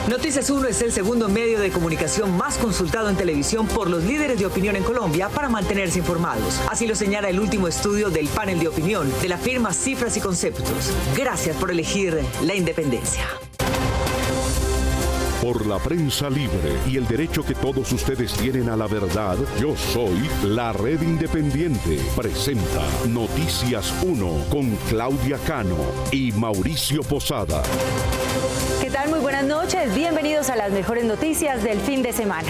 Noticias 1 es el segundo medio de comunicación más consultado en televisión por los líderes de opinión en Colombia para mantenerse informados. Así lo señala el último estudio del panel de opinión de la firma Cifras y Conceptos. Gracias por elegir la independencia. Por la prensa libre y el derecho que todos ustedes tienen a la verdad, yo soy la Red Independiente. Presenta Noticias 1 con Claudia Cano y Mauricio Posada. ¿Qué tal? Muy buenas noches. Bienvenidos a las mejores noticias del fin de semana.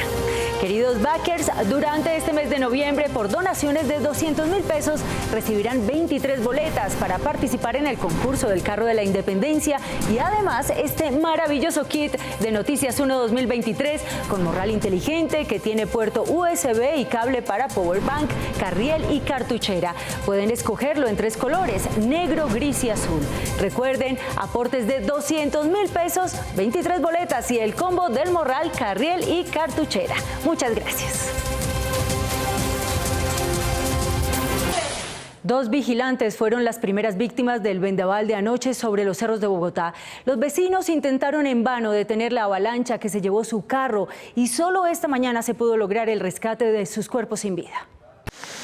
Queridos backers, durante este mes de noviembre, por donaciones de 200.000 pesos, recibirán 23 boletas para participar en el concurso del Carro de la Independencia y además este maravilloso kit de Noticias 1 2023 con morral inteligente que tiene puerto USB y cable para powerbank, carriel y cartuchera. Pueden escogerlo en 3 colores, negro, gris y azul. Recuerden, aportes de 200.000 pesos, 23 boletas y el combo del morral, carriel y cartuchera. Muchas gracias. 2 vigilantes fueron las primeras víctimas del vendaval de anoche sobre los cerros de Bogotá. Los vecinos intentaron en vano detener la avalancha que se llevó su carro y solo esta mañana se pudo lograr el rescate de sus cuerpos sin vida.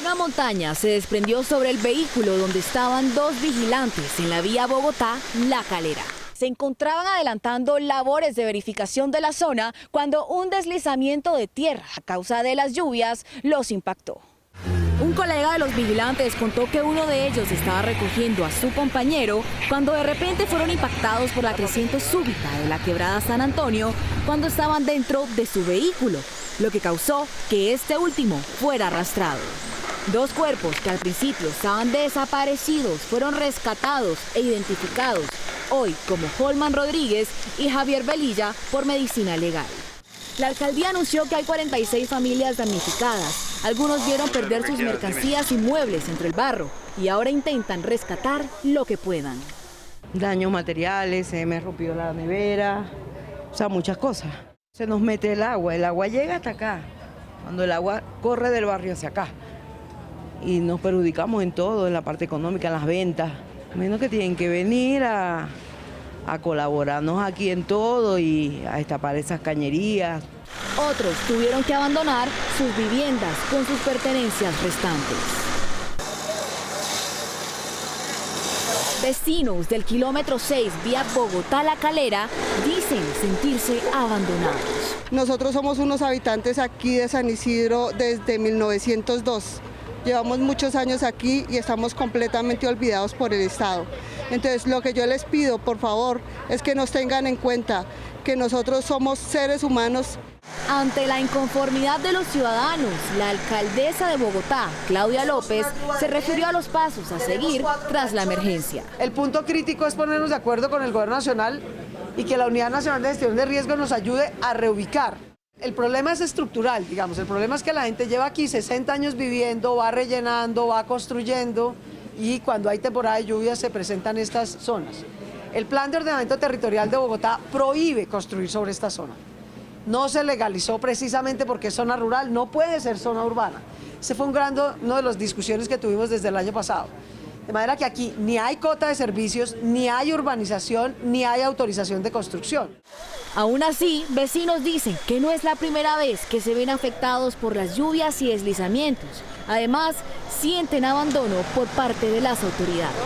Una montaña se desprendió sobre el vehículo donde estaban 2 vigilantes en la vía Bogotá-La Calera. Se encontraban adelantando labores de verificación de la zona cuando un deslizamiento de tierra a causa de las lluvias los impactó. Un colega de los vigilantes contó que uno de ellos estaba recogiendo a su compañero cuando de repente fueron impactados por la creciente súbita de la quebrada San Antonio cuando estaban dentro de su vehículo, lo que causó que este último fuera arrastrado. 2 cuerpos que al principio estaban desaparecidos fueron rescatados e identificados hoy como Holman Rodríguez y Javier Velilla por medicina legal. La alcaldía anunció que hay 46 familias damnificadas. Algunos vieron perder sus mercancías y muebles entre el barro y ahora intentan rescatar lo que puedan. Daños materiales, se me rompió la nevera, o sea, muchas cosas. Se nos mete el agua llega hasta acá, cuando el agua corre del barrio hacia acá. Y nos perjudicamos en todo, en la parte económica, en las ventas. Menos que tienen que venir a colaborarnos aquí en todo y a destapar esas cañerías. Otros tuvieron que abandonar sus viviendas con sus pertenencias restantes. Vecinos del kilómetro 6 vía Bogotá-La Calera dicen sentirse abandonados. Nosotros somos unos habitantes aquí de San Isidro desde 1902. Llevamos muchos años aquí y estamos completamente olvidados por el Estado. Entonces, lo que yo les pido, por favor, es que nos tengan en cuenta que nosotros somos seres humanos. Ante la inconformidad de los ciudadanos, la alcaldesa de Bogotá, Claudia López, se refirió a los pasos a seguir tras la emergencia. El punto crítico es ponernos de acuerdo con el Gobierno Nacional y que la Unidad Nacional de Gestión de Riesgos nos ayude a reubicar. El problema es estructural, digamos, el problema es que la gente lleva aquí 60 años viviendo, va rellenando, va construyendo y cuando hay temporada de lluvias se presentan estas zonas. El Plan de Ordenamiento Territorial de Bogotá prohíbe construir sobre esta zona. No se legalizó precisamente porque es zona rural, no puede ser zona urbana. Ese fue una de las discusiones que tuvimos desde el año pasado. De manera que aquí ni hay cota de servicios, ni hay urbanización, ni hay autorización de construcción. Aún así, vecinos dicen que no es la primera vez que se ven afectados por las lluvias y deslizamientos. Además, sienten abandono por parte de las autoridades.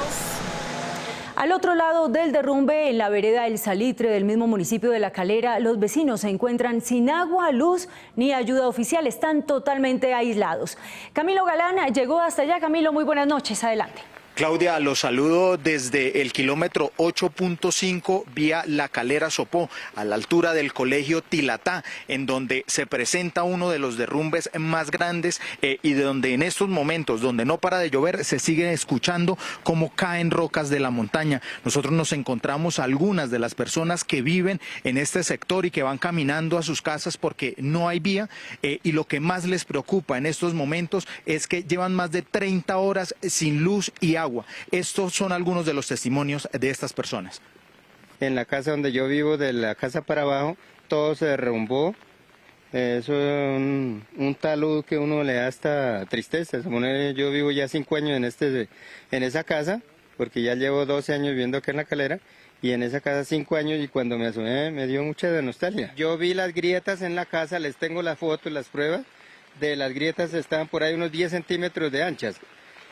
Al otro lado del derrumbe, en la vereda El Salitre del mismo municipio de La Calera, los vecinos se encuentran sin agua, luz ni ayuda oficial. Están totalmente aislados. Camilo Galán llegó hasta allá. Camilo, muy buenas noches. Adelante. Claudia, los saludo desde el kilómetro 8.5 vía La Calera Sopó, a la altura del colegio Tilatá, en donde se presenta uno de los derrumbes más grandes y de donde en estos momentos, donde no para de llover, se sigue escuchando cómo caen rocas de la montaña. Nosotros nos encontramos a algunas de las personas que viven en este sector y que van caminando a sus casas porque no hay vía y lo que más les preocupa en estos momentos es que llevan más de 30 horas sin luz y agua. Estos son algunos de los testimonios de estas personas. En la casa donde yo vivo, de la casa para abajo, todo se derrumbó. Eso es un talud que uno le da hasta tristeza. Yo vivo ya 5 años en esa casa, porque ya llevo 12 años viviendo acá en La Calera, y en esa casa 5 años, y cuando me asomé me dio mucha nostalgia. Yo vi las grietas en la casa, les tengo las fotos, las pruebas de las grietas, estaban por ahí unos 10 centímetros de anchas.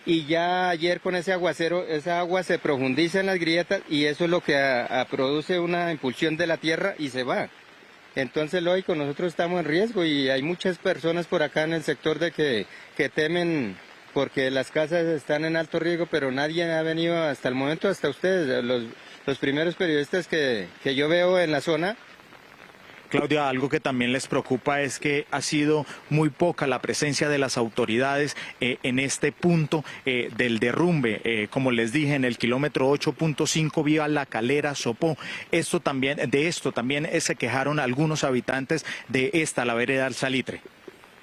Y ya ayer con ese aguacero, esa agua se profundiza en las grietas y eso es lo que produce una impulsión de la tierra y se va. Entonces, lógico, nosotros estamos en riesgo y hay muchas personas por acá en el sector de que temen porque las casas están en alto riesgo, pero nadie ha venido hasta el momento, hasta ustedes, los primeros periodistas que yo veo en la zona. Claudia, algo que también les preocupa es que ha sido muy poca la presencia de las autoridades en este punto del derrumbe, como les dije, en el kilómetro 8.5 vía La Calera, Sopó. De esto también se quejaron algunos habitantes de la vereda del Salitre.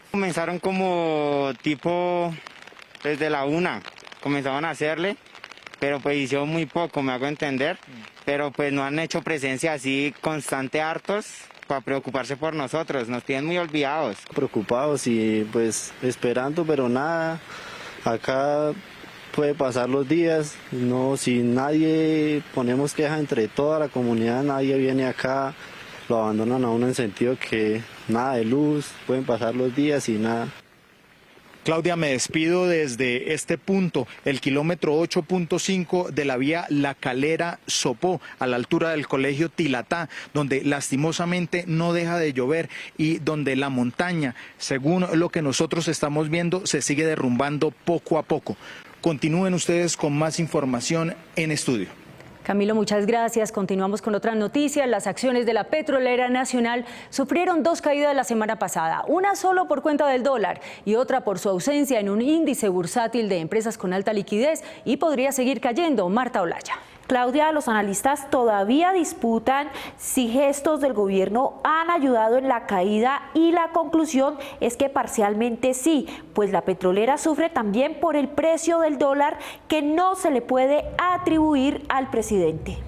Comenzaron como tipo desde la 1, comenzaron a hacerle, pero pues hicieron muy poco, me hago entender, pero pues no han hecho presencia así constante hartos para preocuparse por nosotros, nos tienen muy olvidados. Preocupados y pues esperando, pero nada, acá puede pasar los días, no, si nadie ponemos queja entre toda la comunidad, nadie viene acá, lo abandonan a uno en sentido que nada de luz, pueden pasar los días y nada. Claudia, me despido desde este punto, el kilómetro 8.5 de la vía La Calera, Sopó, a la altura del colegio Tilatá, donde lastimosamente no deja de llover y donde la montaña, según lo que nosotros estamos viendo, se sigue derrumbando poco a poco. Continúen ustedes con más información en estudio. Camilo, muchas gracias. Continuamos con otras noticias. Las acciones de la Petrolera Nacional sufrieron 2 caídas la semana pasada, una solo por cuenta del dólar y otra por su ausencia en un índice bursátil de empresas con alta liquidez y podría seguir cayendo. Marta Olaya. Claudia, los analistas todavía disputan si gestos del gobierno han ayudado en la caída y la conclusión es que parcialmente sí, pues la petrolera sufre también por el precio del dólar que no se le puede atribuir al presidente.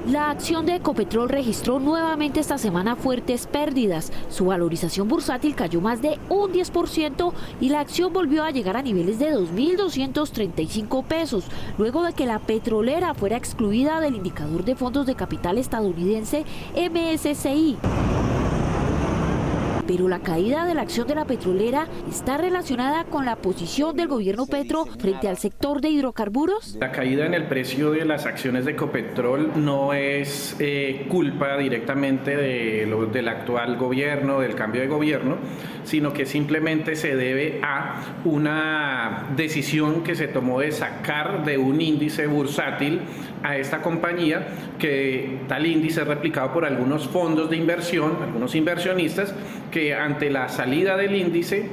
La acción de Ecopetrol registró nuevamente esta semana fuertes pérdidas. Su valorización bursátil cayó más de un 10% y la acción volvió a llegar a niveles de 2.235 pesos, luego de que la petrolera fuera excluida del indicador de fondos de capital estadounidense MSCI. Pero la caída de la acción de la petrolera está relacionada con la posición del gobierno Petro frente al sector de hidrocarburos. La caída en el precio de las acciones de Ecopetrol no es culpa directamente del actual gobierno, del cambio de gobierno, sino que simplemente se debe a una decisión que se tomó de sacar de un índice bursátil a esta compañía, que tal índice es replicado por algunos fondos de inversión, algunos inversionistas, que ante la salida del índice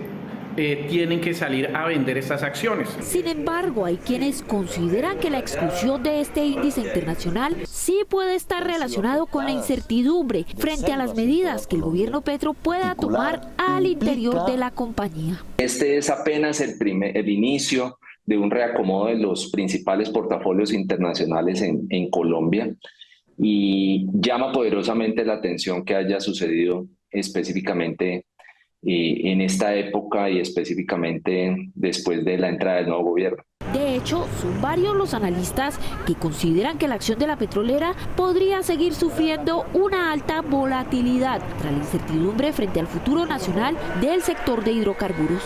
tienen que salir a vender estas acciones. Sin embargo, hay quienes consideran que la exclusión de este índice internacional sí puede estar relacionado con la incertidumbre frente a las medidas que el gobierno Petro pueda tomar al interior de la compañía. Este es apenas el inicio de un reacomodo de los principales portafolios internacionales en Colombia y llama poderosamente la atención que haya sucedido específicamente en esta época y específicamente después de la entrada del nuevo gobierno. De hecho, son varios los analistas que consideran que la acción de la petrolera podría seguir sufriendo una alta volatilidad tras la incertidumbre frente al futuro nacional del sector de hidrocarburos.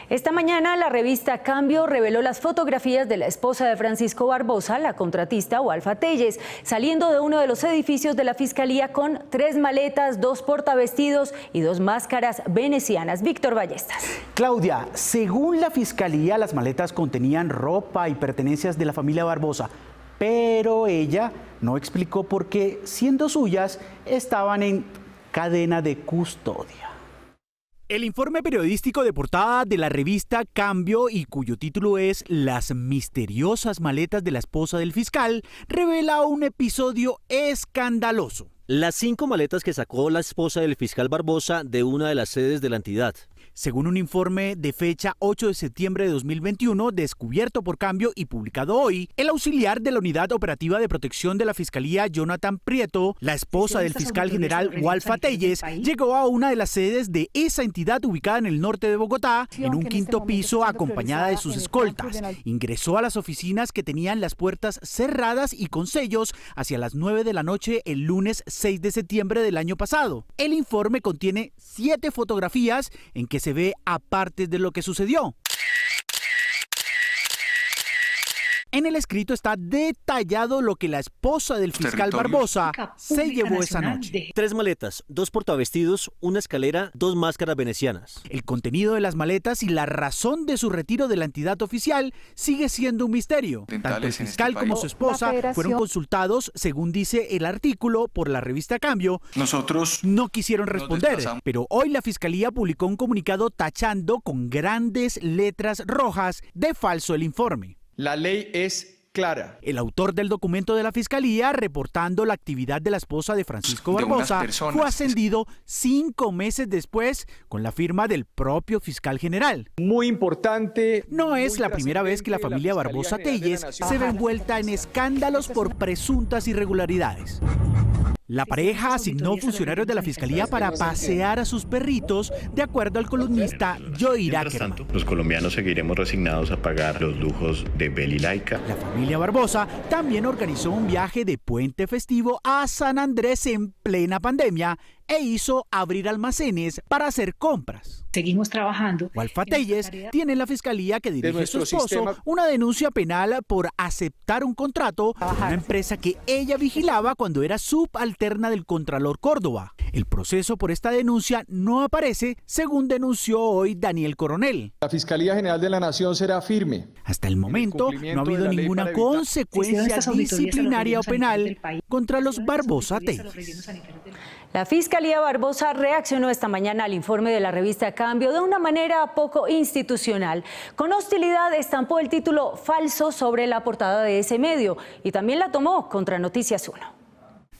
Esta mañana la revista Cambio reveló las fotografías de la esposa de Francisco Barbosa, la contratista Walfa Telles, saliendo de uno de los edificios de la Fiscalía con 3 maletas, 2 portavestidos y 2 máscaras venecianas. Víctor Ballestas. Claudia, según la Fiscalía, las maletas contenían ropa y pertenencias de la familia Barbosa, pero ella no explicó por qué, siendo suyas, estaban en cadena de custodia. El informe periodístico de portada de la revista Cambio, y cuyo título es Las misteriosas maletas de la esposa del fiscal, revela un episodio escandaloso. Las 5 maletas que sacó la esposa del fiscal Barbosa de una de las sedes de la entidad. Según un informe de fecha 8 de septiembre de 2021, descubierto por Cambio y publicado hoy, el auxiliar de la Unidad Operativa de Protección de la Fiscalía, Jonathan Prieto, la esposa del fiscal general Walfa Telles, llegó a una de las sedes de esa entidad ubicada en el norte de Bogotá, en un quinto piso acompañada de sus escoltas. Ingresó a las oficinas que tenían las puertas cerradas y con sellos hacia las 9 de la noche el lunes 6 de septiembre del año pasado. El informe contiene 7 fotografías en que se ve a partes de lo que sucedió. En el escrito está detallado lo que la esposa del fiscal Barbosa se llevó esa noche. 3 maletas, 2 portavestidos, una escalera, 2 máscaras venecianas. El contenido de las maletas y la razón de su retiro de la entidad oficial sigue siendo un misterio. Tanto el fiscal como su esposa fueron consultados, según dice el artículo, por la revista Cambio. Nosotros no quisieron responder, pero hoy la Fiscalía publicó un comunicado tachando con grandes letras rojas de falso el informe. La ley es clara. El autor del documento de la Fiscalía, reportando la actividad de la esposa de Francisco Barbosa, fue ascendido 5 meses después con la firma del propio fiscal general. Muy importante. No es la primera vez que la familia Barbosa Telles se ve envuelta en escándalos por presuntas irregularidades. La pareja asignó funcionarios de la Fiscalía para pasear a sus perritos, de acuerdo al columnista Joey Ackerman. Los colombianos seguiremos resignados a pagar los lujos de Bell y Laika. La familia Barbosa también organizó un viaje de puente festivo a San Andrés en plena pandemia e hizo abrir almacenes para hacer compras. Seguimos trabajando. Walfa Telles tiene en la fiscalía que dirige su esposo una denuncia penal por aceptar un contrato con una empresa que ella vigilaba cuando era subalterna del Contralor Córdoba. El proceso por esta denuncia no aparece, según denunció hoy Daniel Coronel. La Fiscalía General de la Nación será firme. Hasta el momento no ha habido ninguna consecuencia disciplinaria o penal contra los Barbosa Telles. La Fiscalía Barbosa reaccionó esta mañana al informe de la revista Cambio de una manera poco institucional. Con hostilidad estampó el título falso sobre la portada de ese medio y también la tomó contra Noticias 1.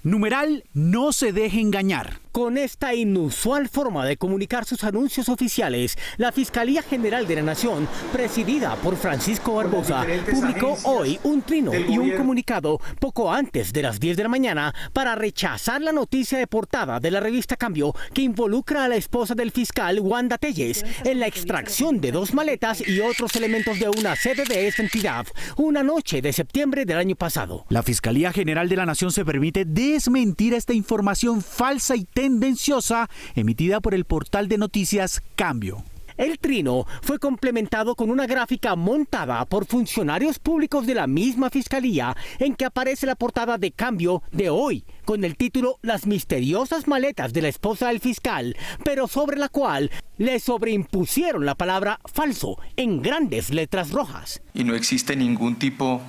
Numeral, no se deje engañar. Con esta inusual forma de comunicar sus anuncios oficiales, la Fiscalía General de la Nación, presidida por Francisco Barbosa, publicó hoy un trino y un comunicado poco antes de las 10 de la mañana para rechazar la noticia de portada de la revista Cambio que involucra a la esposa del fiscal Wanda Telles en la extracción de 2 maletas y otros elementos de una sede de esta entidad, una noche de septiembre del año pasado. La Fiscalía General de la Nación se permite desmentir esta información falsa y tendenciosa emitida por el portal de noticias Cambio. El trino fue complementado con una gráfica montada por funcionarios públicos de la misma fiscalía en que aparece la portada de Cambio de hoy, con el título Las misteriosas maletas de la esposa del fiscal, pero sobre la cual le sobreimpusieron la palabra falso en grandes letras rojas. Y no existe ningún tipo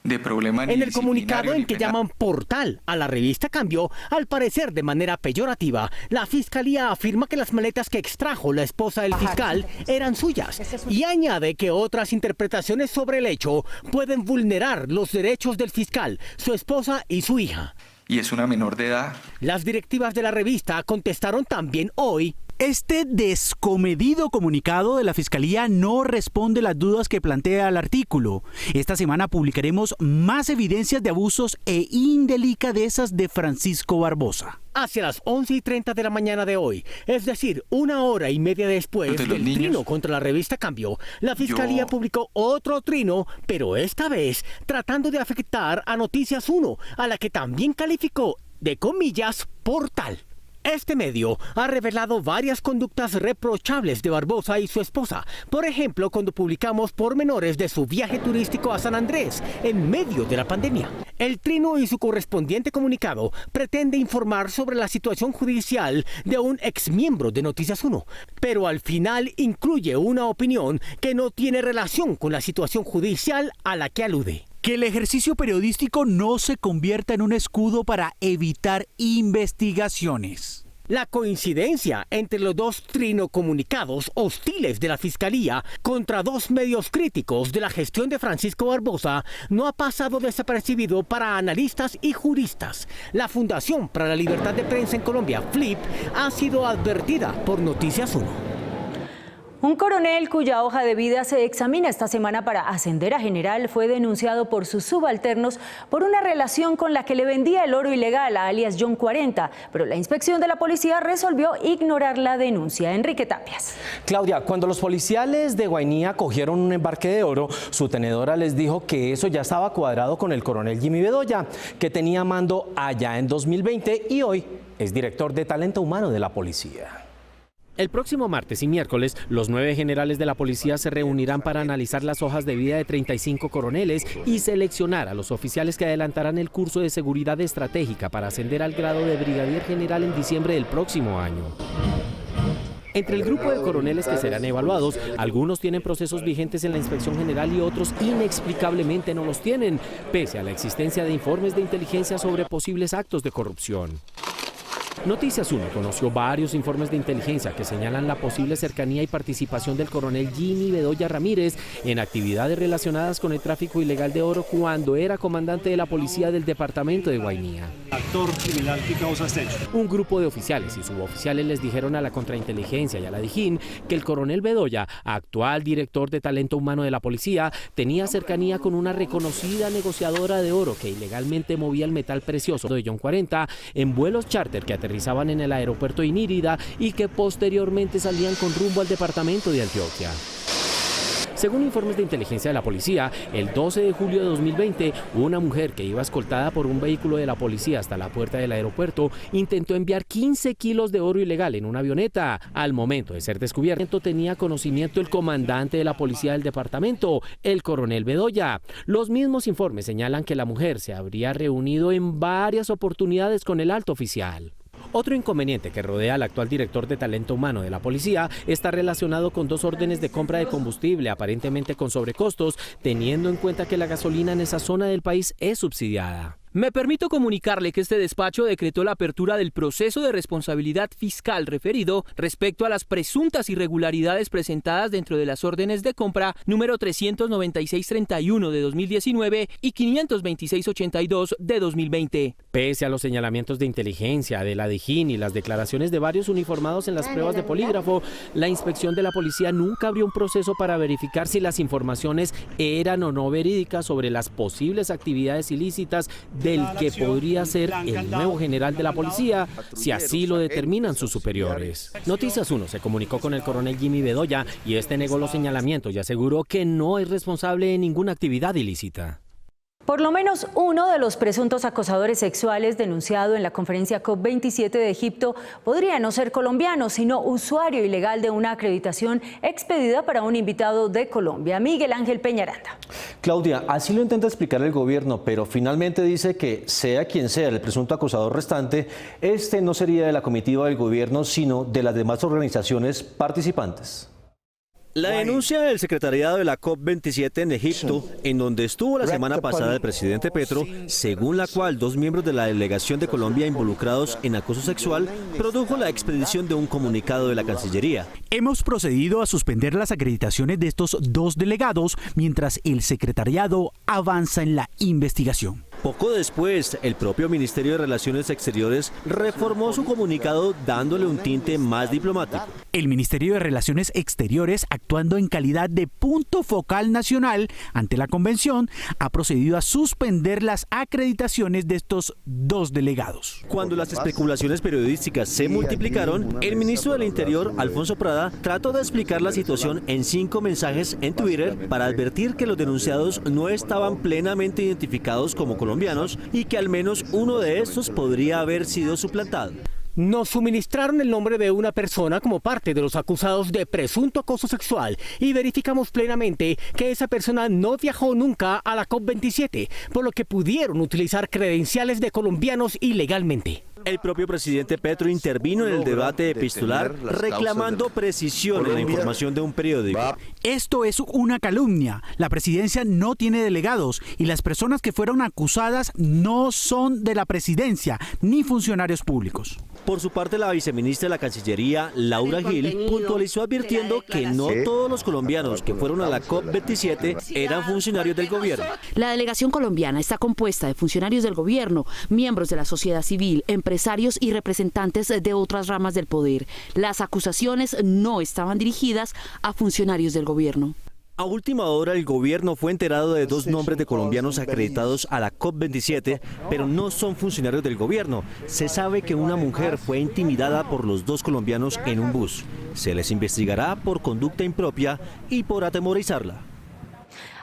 de problema en el comunicado en que llaman portal a la revista Cambio, al parecer de manera peyorativa, la Fiscalía afirma que las maletas que extrajo la esposa del fiscal eran suyas y añade que otras interpretaciones sobre el hecho pueden vulnerar los derechos del fiscal, su esposa y su hija. Y es una menor de edad. Las directivas de la revista contestaron también hoy. Este descomedido comunicado de la Fiscalía no responde las dudas que plantea el artículo. Esta semana publicaremos más evidencias de abusos e indelicadezas de Francisco Barbosa. Hacia las 11:30 de la mañana de hoy, es decir, 1 hora y media después del trino contra la revista Cambio, la Fiscalía publicó otro trino, pero esta vez tratando de afectar a Noticias 1, a la que también calificó de comillas portal. Este medio ha revelado varias conductas reprochables de Barbosa y su esposa. Por ejemplo, cuando publicamos pormenores de su viaje turístico a San Andrés en medio de la pandemia. El trino y su correspondiente comunicado pretende informar sobre la situación judicial de un exmiembro de Noticias 1, pero al final incluye una opinión que no tiene relación con la situación judicial a la que alude. Que el ejercicio periodístico no se convierta en un escudo para evitar investigaciones. La coincidencia entre los 2 trinocomunicados hostiles de la Fiscalía contra 2 medios críticos de la gestión de Francisco Barbosa no ha pasado desapercibido para analistas y juristas. La Fundación para la Libertad de Prensa en Colombia, FLIP, ha sido advertida por Noticias 1. Un coronel cuya hoja de vida se examina esta semana para ascender a general fue denunciado por sus subalternos por una relación con la que le vendía el oro ilegal a alias John 40, pero la inspección de la policía resolvió ignorar la denuncia. Enrique Tapias. Claudia, cuando los policiales de Guainía cogieron un embarque de oro, su tenedora les dijo que eso ya estaba cuadrado con el coronel Jimmy Bedoya, que tenía mando allá en 2020 y hoy es director de talento humano de la policía. El próximo martes y miércoles, los 9 generales de la policía se reunirán para analizar las hojas de vida de 35 coroneles y seleccionar a los oficiales que adelantarán el curso de seguridad estratégica para ascender al grado de brigadier general en diciembre del próximo año. Entre el grupo de coroneles que serán evaluados, algunos tienen procesos vigentes en la inspección general y otros inexplicablemente no los tienen, pese a la existencia de informes de inteligencia sobre posibles actos de corrupción. Noticias 1 conoció varios informes de inteligencia que señalan la posible cercanía y participación del coronel Jimmy Bedoya Ramírez en actividades relacionadas con el tráfico ilegal de oro cuando era comandante de la policía del departamento de Guainía. Actor criminal, ¿qué causa este hecho? Un grupo de oficiales y suboficiales les dijeron a la contrainteligencia y a la Dijín que el coronel Bedoya, actual director de talento humano de la policía, tenía cercanía con una reconocida negociadora de oro que ilegalmente movía el metal precioso de John 40 en vuelos charter que aterrizaban en el aeropuerto de Inírida y que posteriormente salían con rumbo al departamento de Antioquia. Según informes de inteligencia de la policía, el 12 de julio de 2020, una mujer que iba escoltada por un vehículo de la policía hasta la puerta del aeropuerto intentó enviar 15 kilos de oro ilegal en una avioneta. Al momento de ser descubierto, tenía conocimiento el comandante de la policía del departamento, el coronel Bedoya. Los mismos informes señalan que la mujer se habría reunido en varias oportunidades con el alto oficial. Otro inconveniente que rodea al actual director de talento humano de la policía está relacionado con 2 órdenes de compra de combustible, aparentemente con sobrecostos, teniendo en cuenta que la gasolina en esa zona del país es subsidiada. Me permito comunicarle que este despacho decretó la apertura del proceso de responsabilidad fiscal referido respecto a las presuntas irregularidades presentadas dentro de las órdenes de compra número 39631 de 2019 y 52682 de 2020. Pese a los señalamientos de inteligencia de la Dijín y las declaraciones de varios uniformados en las pruebas de polígrafo, la inspección de la policía nunca abrió un proceso para verificar si las informaciones eran o no verídicas sobre las posibles actividades ilícitas del que podría ser el nuevo general de la policía, si así lo determinan sus superiores. Noticias 1 se comunicó con el coronel Jimmy Bedoya y este negó los señalamientos y aseguró que no es responsable de ninguna actividad ilícita. Por lo menos uno de los presuntos acosadores sexuales denunciado en la conferencia COP27 de Egipto podría no ser colombiano, sino usuario ilegal de una acreditación expedida para un invitado de Colombia. Miguel Ángel Peñaranda. Claudia, así lo intenta explicar el gobierno, pero finalmente dice que sea quien sea el presunto acosador restante, este no sería de la comitiva del gobierno, sino de las demás organizaciones participantes. La denuncia del secretariado de la COP27 en Egipto, en donde estuvo la semana pasada el presidente Petro, según la cual 2 miembros de la delegación de Colombia involucrados en acoso sexual, produjo la expedición de un comunicado de la Cancillería. Hemos procedido a suspender las acreditaciones de estos 2 delegados mientras el secretariado avanza en la investigación. Poco después, el propio Ministerio de Relaciones Exteriores reformó su comunicado dándole un tinte más diplomático. El Ministerio de Relaciones Exteriores, actuando en calidad de punto focal nacional ante la convención, ha procedido a suspender las acreditaciones de estos 2 delegados. Cuando las especulaciones periodísticas se multiplicaron, el ministro del Interior, Alfonso Prada, trató de explicar la situación en 5 mensajes en Twitter para advertir que los denunciados no estaban plenamente identificados como colombianos y que al menos uno de estos podría haber sido suplantado. Nos suministraron el nombre de una persona como parte de los acusados de presunto acoso sexual y verificamos plenamente que esa persona no viajó nunca a la COP27, por lo que pudieron utilizar credenciales de colombianos ilegalmente. El propio presidente Petro intervino en el debate epistolar reclamando precisión en la información de un periódico. Esto es una calumnia. La presidencia no tiene delegados y las personas que fueron acusadas no son de la presidencia ni funcionarios públicos. Por su parte, la viceministra de la Cancillería, Laura Gil, puntualizó advirtiendo que no todos los colombianos que fueron a la COP27 eran funcionarios del gobierno. La delegación colombiana está compuesta de funcionarios del gobierno, miembros de la sociedad civil, empresarios empresarios y representantes de otras ramas del poder. Las acusaciones no estaban dirigidas a funcionarios del gobierno. A última hora, el gobierno fue enterado de 2 nombres de colombianos acreditados a la COP27, pero no son funcionarios del gobierno. Se sabe que una mujer fue intimidada por los 2 colombianos en un bus. Se les investigará por conducta impropia y por atemorizarla.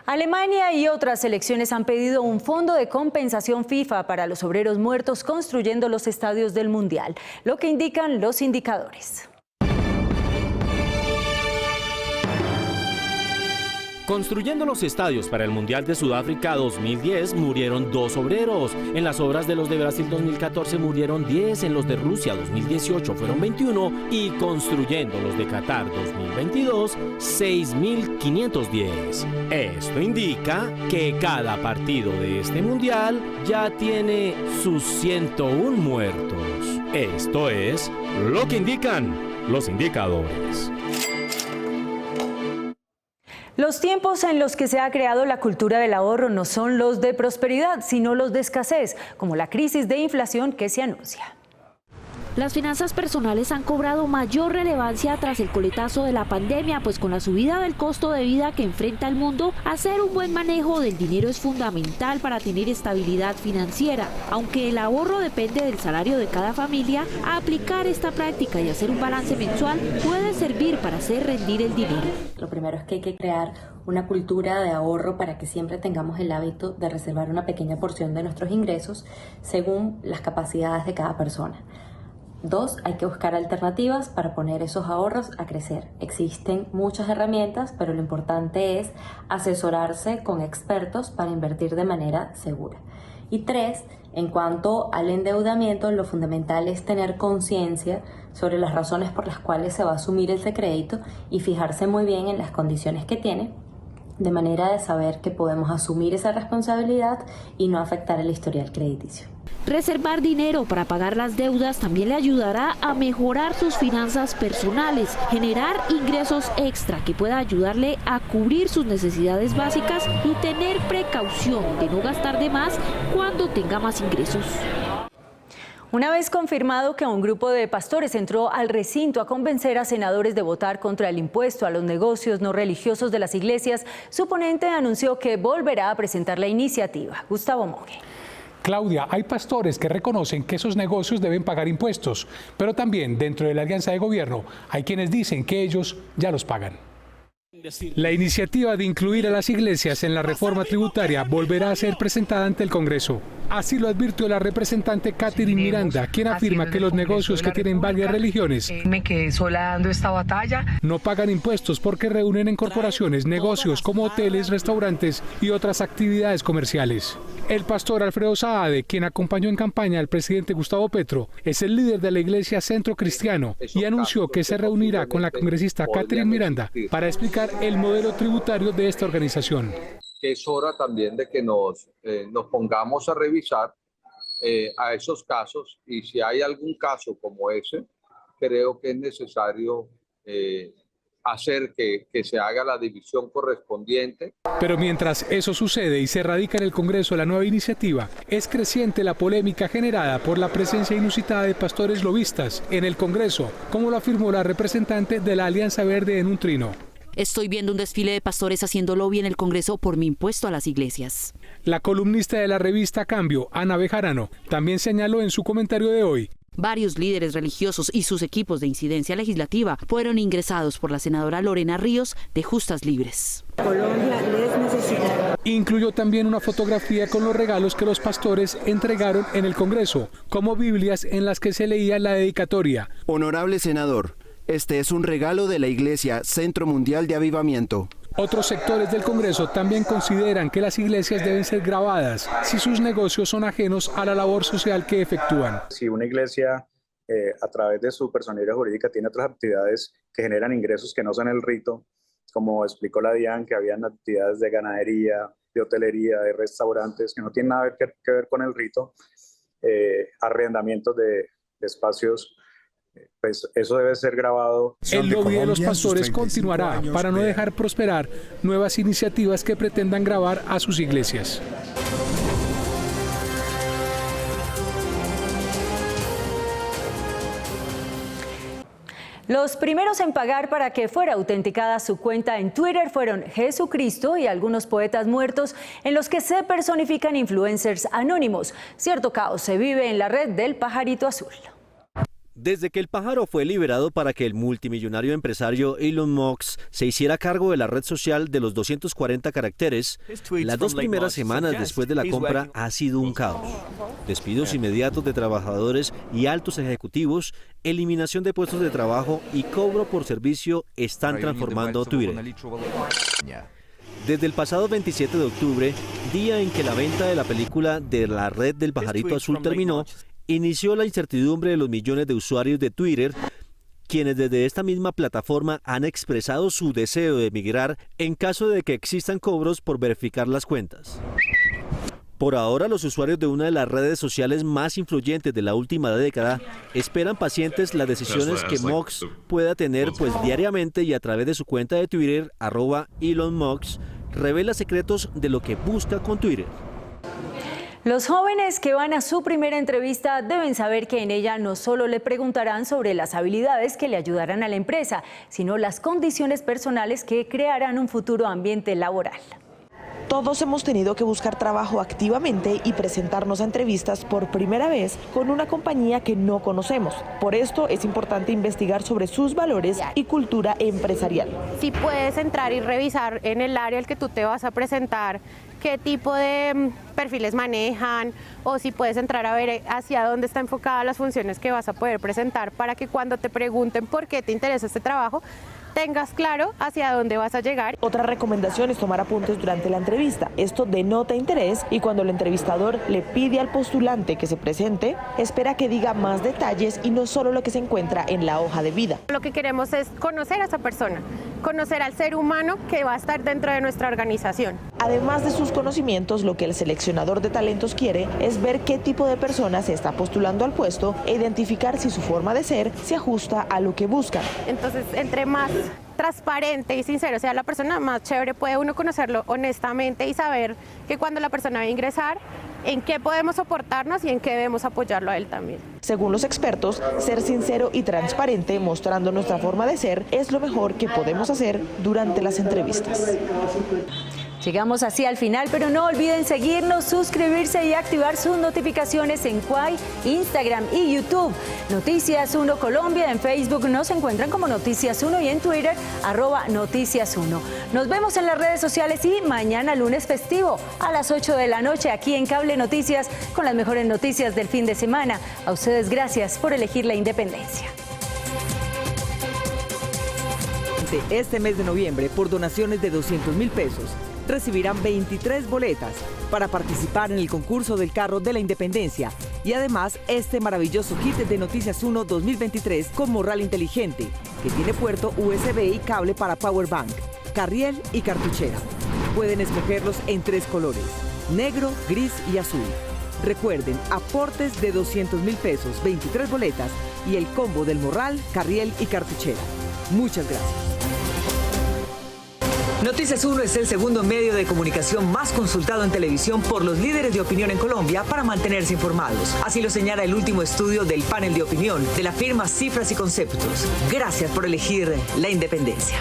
Alemania y otras selecciones han pedido un fondo de compensación FIFA para los obreros muertos construyendo los estadios del Mundial, lo que indican los indicadores. Construyendo los estadios para el Mundial de Sudáfrica 2010 murieron 2 obreros. En las obras de los de Brasil 2014 murieron 10, en los de Rusia 2018 fueron 21 y construyendo los de Qatar 2022 6.510. Esto indica que cada partido de este Mundial ya tiene sus 101 muertos. Esto es lo que indican los indicadores. Los tiempos en los que se ha creado la cultura del ahorro no son los de prosperidad, sino los de escasez, como la crisis de inflación que se anuncia. Las finanzas personales han cobrado mayor relevancia tras el coletazo de la pandemia, pues con la subida del costo de vida que enfrenta el mundo, hacer un buen manejo del dinero es fundamental para tener estabilidad financiera. Aunque el ahorro depende del salario de cada familia, aplicar esta práctica y hacer un balance mensual puede servir para hacer rendir el dinero. Lo primero es que hay que crear una cultura de ahorro para que siempre tengamos el hábito de reservar una pequeña porción de nuestros ingresos según las capacidades de cada persona. 2, hay que buscar alternativas para poner esos ahorros a crecer. Existen muchas herramientas, pero lo importante es asesorarse con expertos para invertir de manera segura. Y 3, en cuanto al endeudamiento, lo fundamental es tener conciencia sobre las razones por las cuales se va a asumir ese crédito y fijarse muy bien en las condiciones que tiene, de manera de saber que podemos asumir esa responsabilidad y no afectar el historial crediticio. Reservar dinero para pagar las deudas también le ayudará a mejorar sus finanzas personales, generar ingresos extra que pueda ayudarle a cubrir sus necesidades básicas y tener precaución de no gastar de más cuando tenga más ingresos. Una vez confirmado que un grupo de pastores entró al recinto a convencer a senadores de votar contra el impuesto a los negocios no religiosos de las iglesias, su ponente anunció que volverá a presentar la iniciativa. Gustavo Monge. Claudia, hay pastores que reconocen que esos negocios deben pagar impuestos, pero también dentro de la alianza de gobierno hay quienes dicen que ellos ya los pagan. La iniciativa de incluir a las iglesias en la reforma tributaria volverá a ser presentada ante el Congreso. Así lo advirtió la representante Catherine Miranda, quien afirma que los negocios que tienen varias religiones me quedé sola dando esta batalla. No pagan impuestos porque reúnen en corporaciones negocios como hoteles, restaurantes y otras actividades comerciales. El pastor Alfredo Saade, quien acompañó en campaña al presidente Gustavo Petro, es el líder de la Iglesia Centro Cristiano y anunció que se reunirá con la congresista Catherine Miranda para explicar el modelo tributario de esta organización. Es hora también de que nos pongamos a revisar a esos casos, y si hay algún caso como ese, creo que es necesario hacer que se haga la división correspondiente. Pero mientras eso sucede y se radica en el Congreso la nueva iniciativa, es creciente la polémica generada por la presencia inusitada de pastores lobistas en el Congreso, como lo afirmó la representante de la Alianza Verde en un trino. Estoy viendo un desfile de pastores haciendo lobby en el Congreso por mi impuesto a las iglesias. La columnista de la revista Cambio, Ana Bejarano, también señaló en su comentario de hoy: varios líderes religiosos y sus equipos de incidencia legislativa fueron ingresados por la senadora Lorena Ríos de Justas Libres. Colombia les necesita. Incluyó también una fotografía con los regalos que los pastores entregaron en el Congreso, como Biblias en las que se leía la dedicatoria. Honorable senador, este es un regalo de la Iglesia Centro Mundial de Avivamiento. Otros sectores del Congreso también consideran que las iglesias deben ser grabadas si sus negocios son ajenos a la labor social que efectúan. Si una iglesia a través de su personería jurídica tiene otras actividades que generan ingresos que no son el rito, como explicó la DIAN, que habían actividades de ganadería, de hotelería, de restaurantes que no tienen nada que ver con el rito, arrendamientos de espacios, pues eso debe ser grabado. El lobby de los pastores continuará para no dejar prosperar nuevas iniciativas que pretendan grabar a sus iglesias. Los primeros en pagar para que fuera autenticada su cuenta en Twitter fueron Jesucristo y algunos poetas muertos, en los que se personifican influencers anónimos. Cierto caos se vive en la red del Pajarito Azul. Desde que el pájaro fue liberado para que el multimillonario empresario Elon Musk se hiciera cargo de la red social de los 240 caracteres, las 2 primeras semanas después de la compra ha sido un caos. Despidos inmediatos de trabajadores y altos ejecutivos, eliminación de puestos de trabajo y cobro por servicio están transformando Twitter. Desde el pasado 27 de octubre, día en que la venta de la película de la red del Pajarito Azul terminó, inició la incertidumbre de los millones de usuarios de Twitter, quienes desde esta misma plataforma han expresado su deseo de emigrar en caso de que existan cobros por verificar las cuentas. Por ahora, los usuarios de una de las redes sociales más influyentes de la última década esperan pacientes las decisiones que Musk pueda tener, pues diariamente y a través de su cuenta de Twitter, @ElonMusk, revela secretos de lo que busca con Twitter. Los jóvenes que van a su primera entrevista deben saber que en ella no solo le preguntarán sobre las habilidades que le ayudarán a la empresa, sino las condiciones personales que crearán un futuro ambiente laboral. Todos hemos tenido que buscar trabajo activamente y presentarnos a entrevistas por primera vez con una compañía que no conocemos. Por esto es importante investigar sobre sus valores y cultura empresarial. Si puedes entrar y revisar en el área al que tú te vas a presentar, qué tipo de perfiles manejan, o si puedes entrar a ver hacia dónde está enfocada las funciones que vas a poder presentar, para que cuando te pregunten por qué te interesa este trabajo, tengas claro hacia dónde vas a llegar. Otra recomendación es tomar apuntes durante la entrevista. Esto denota interés, y cuando el entrevistador le pide al postulante que se presente, espera que diga más detalles y no solo lo que se encuentra en la hoja de vida. Lo que queremos es conocer a esa persona, conocer al ser humano que va a estar dentro de nuestra organización. Además de sus conocimientos, lo que el seleccionador de talentos quiere es ver qué tipo de persona se está postulando al puesto e identificar si su forma de ser se ajusta a lo que buscan. Entonces, entre más transparente y sincero sea la persona, más chévere puede uno conocerlo honestamente y saber que cuando la persona va a ingresar, en qué podemos soportarnos y en qué debemos apoyarlo a él también. Según los expertos, ser sincero y transparente, mostrando nuestra forma de ser, es lo mejor que podemos hacer durante las entrevistas. Llegamos así al final, pero no olviden seguirnos, suscribirse y activar sus notificaciones en Quay, Instagram y YouTube. Noticias 1 Colombia, en Facebook nos encuentran como Noticias 1 y en Twitter @Noticias 1. Nos vemos en las redes sociales y mañana lunes festivo a las 8 de la noche aquí en Cable Noticias con las mejores noticias del fin de semana. A ustedes gracias por elegir la independencia. Este mes de noviembre, por donaciones de 200.000 pesos, recibirán 23 boletas para participar en el concurso del carro de la independencia y además este maravilloso kit de Noticias 1 2023 con morral inteligente que tiene puerto USB y cable para Powerbank, carriel y cartuchera. Pueden escogerlos en 3 colores, negro, gris y azul. Recuerden, aportes de 200.000 pesos, 23 boletas y el combo del morral, carriel y cartuchera. Muchas gracias. Noticias 1 es el segundo medio de comunicación más consultado en televisión por los líderes de opinión en Colombia para mantenerse informados. Así lo señala el último estudio del panel de opinión de la firma Cifras y Conceptos. Gracias por elegir la independencia.